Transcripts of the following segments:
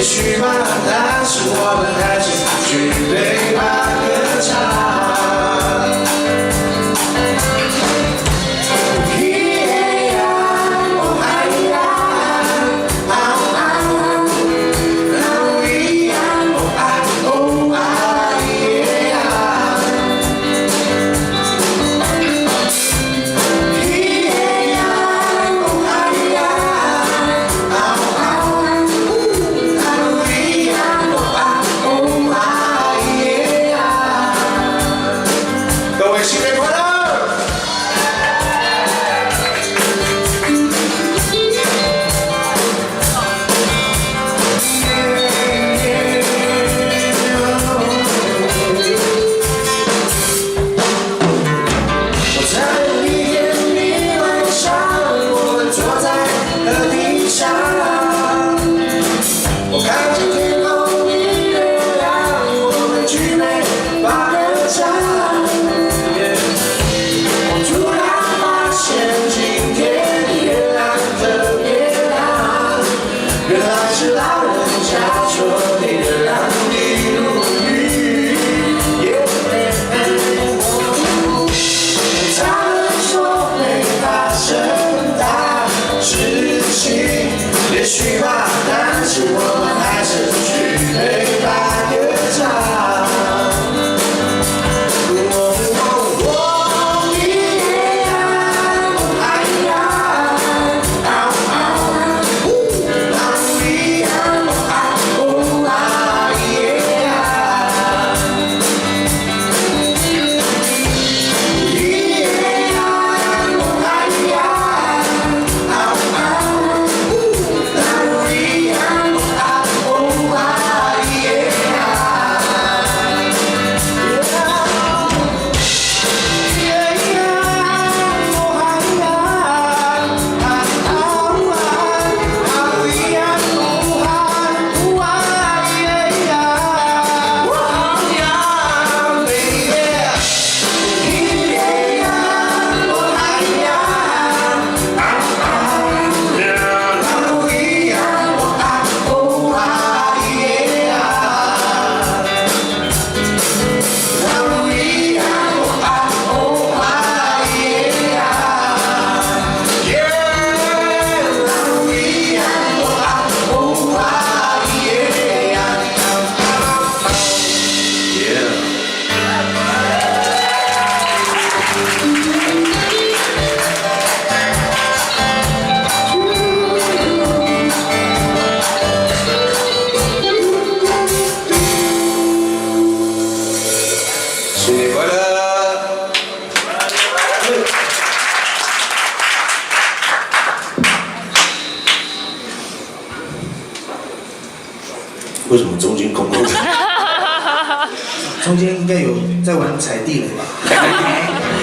许吧，但是我们还是举杯把歌唱。为什么中间空空的？中间应该有在玩踩地雷吧？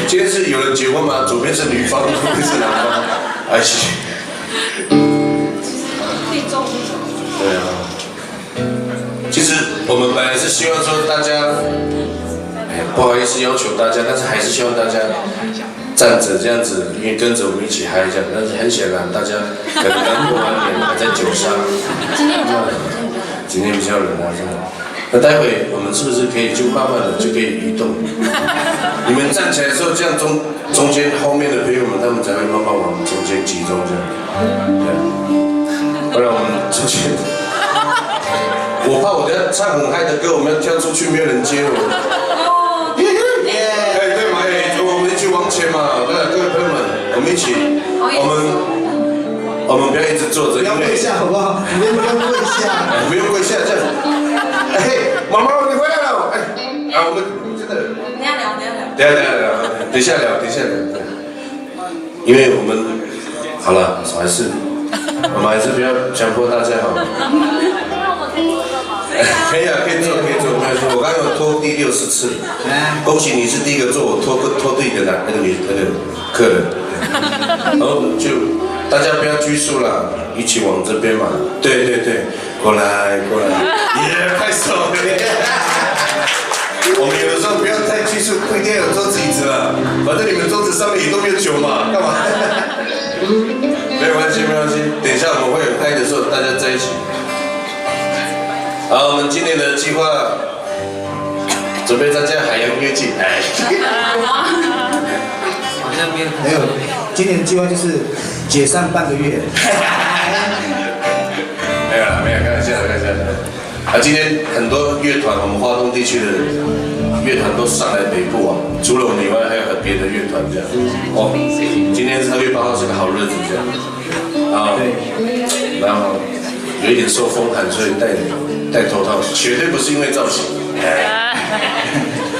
今天是有人结婚吗？左边是女方，右边是男方。哎，谢谢。可以中对啊。其实我们本来是希望说大家，不好意思要求大家，但是还是希望大家站着这样子，因为跟着我们一起嗨这样。但是很显然，大家可能刚过完年还在酒上。今天比较冷啊，真的。那待会我们是不是可以就慢慢的就可以移动？你们站起来的时候，这样中间后面的朋友们他们才会慢慢往中间集中这样。对，不然我们出去，我怕我等下唱很嗨的歌，我们要跳出去没有人接我。哎，对嘛，哎，我们一起往前嘛，对，各位朋友们，我们一起，我们不要一直坐着，不要跪下好不好？你们不要跪下，不用跪下这样。哎，妈妈，你回来了。哎，啊，我们真的。等一下聊。等一下聊。因为我们好了，还是我们还是不要强迫大家好了。可以啊，可以做，没有错。我刚刚有拖第60次，恭喜你是第一个做，我拖对的那个客人。然后就。大家不要拘束了，一起往这边嘛。对，过来，耶，拍手！我们有的时候不要太拘束，不一定要有桌子椅子了，反正你们桌子上面也都没有酒嘛，干嘛？没有关系。等一下我们会有嗨的时候，大家在一起。好，我们今年的计划准备参加海洋音乐季。好像没有，今年的计划就是解散半个月。没有啦，没有，开玩笑，开玩笑。啊，今天很多乐团，我们花东地区的乐团都上来北部啊，除了我们以外，还有别的乐团这样。哦，今天2月8号是个好日子这样。啊，然后有一点受风寒，所以戴头套，绝对不是因为造型。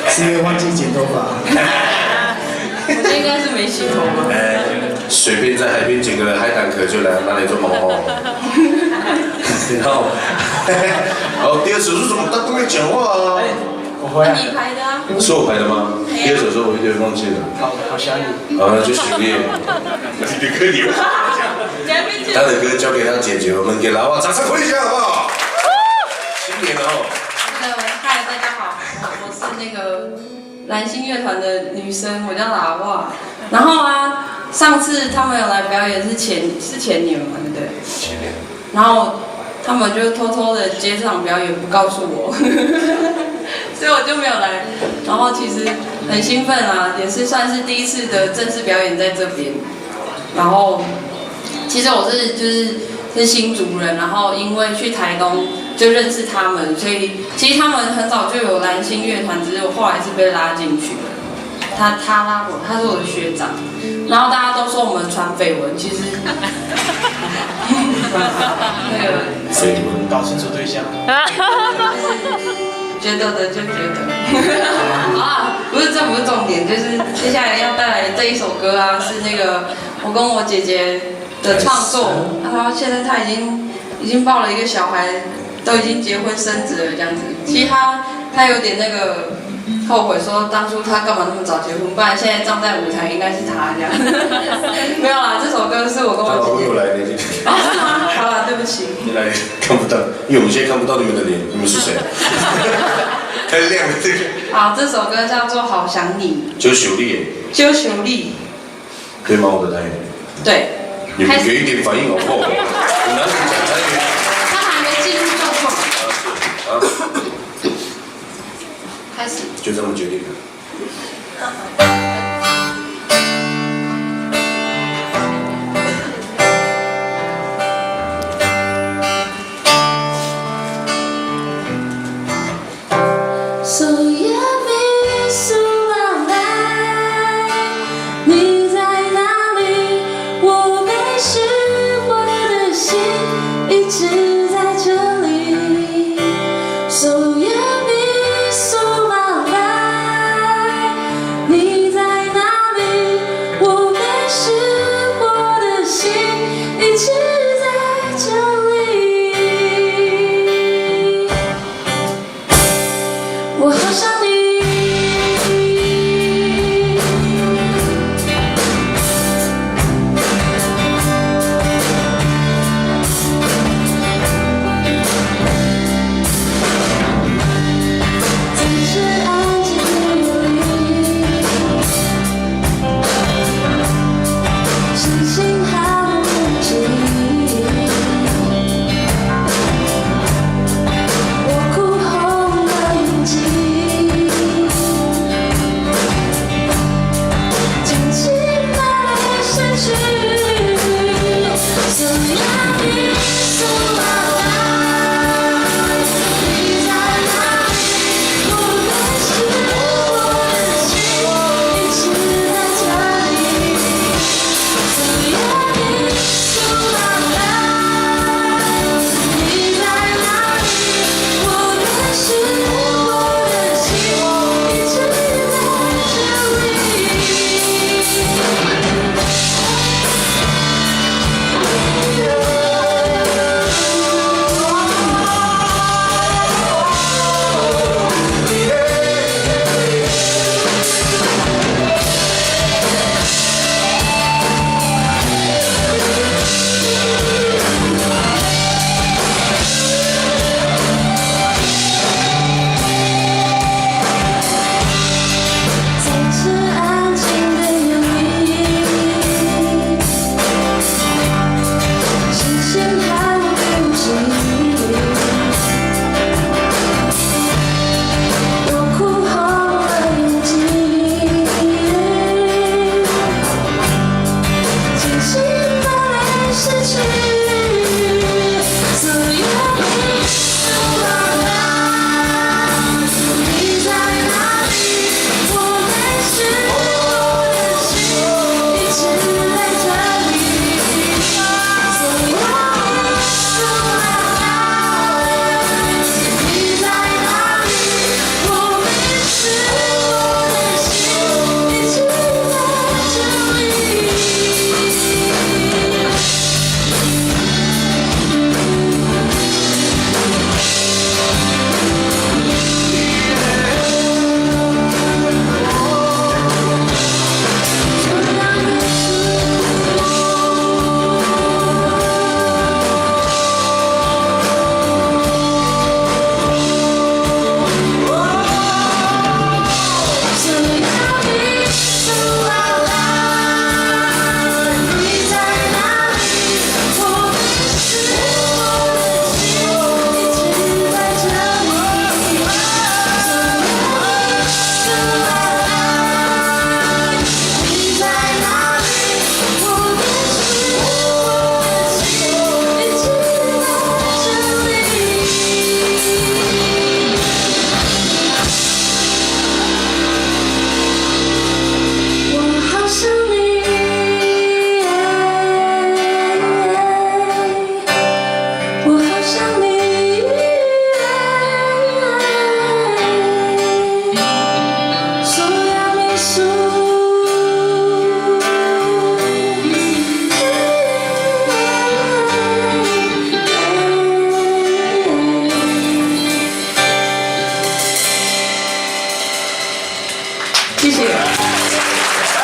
是因为忘记剪头发。我这应该是没洗头吧？随便在海边捡个海胆壳就来拿来做毛毛。然后，第二首是什么？他都没讲话啊。我回来。你拍的啊？是我排的吗？第二首是我有点忘记了。好想你。那就许愿。你可以。他的歌交给他姐姐，我们给老王掌声回响好不好？新年了哦。嗨，大家好，我是那个蓝星乐团的女生，我叫拉瓦。然后啊，上次他们有来表演是前年嘛，对不对？前年。然后他们就偷偷的接这场表演，不告诉我，所以我就没有来。然后其实很兴奋啊，也是算是第一次的正式表演在这边。然后其实我是新竹人，然后因为去台东就认识他们，所以其实他们很早就有蓝星乐团，只是我后来是被拉进去的。他拉我，他是我的学长，然后大家都说我们传绯闻，其实那个绯闻搞清楚对象。觉得的就觉得啊，这不是重点，就是接下来要带来这一首歌啊，是那个我跟我姐姐的创作，然后现在她已经抱了一个小孩，都已经结婚生子了这样子。其实她有点那个后悔，说当初她干嘛那么早结婚，不然现在站在舞台应该是她这样。没有啦，这首歌是我跟我姐姐。又来了，好了，对不起。你来看不到，因为我们现在看不到你们的脸，你们是谁？太亮了这个。好，这首歌叫做《好想你》。就秀丽，就秀丽。对吗？我的台语。对。你们给一点反应好不好？很难讲台语。他还没进入状况。啊。开始。就这么决定了。所有比数而来，你在哪里？我没事，我的心。谢谢。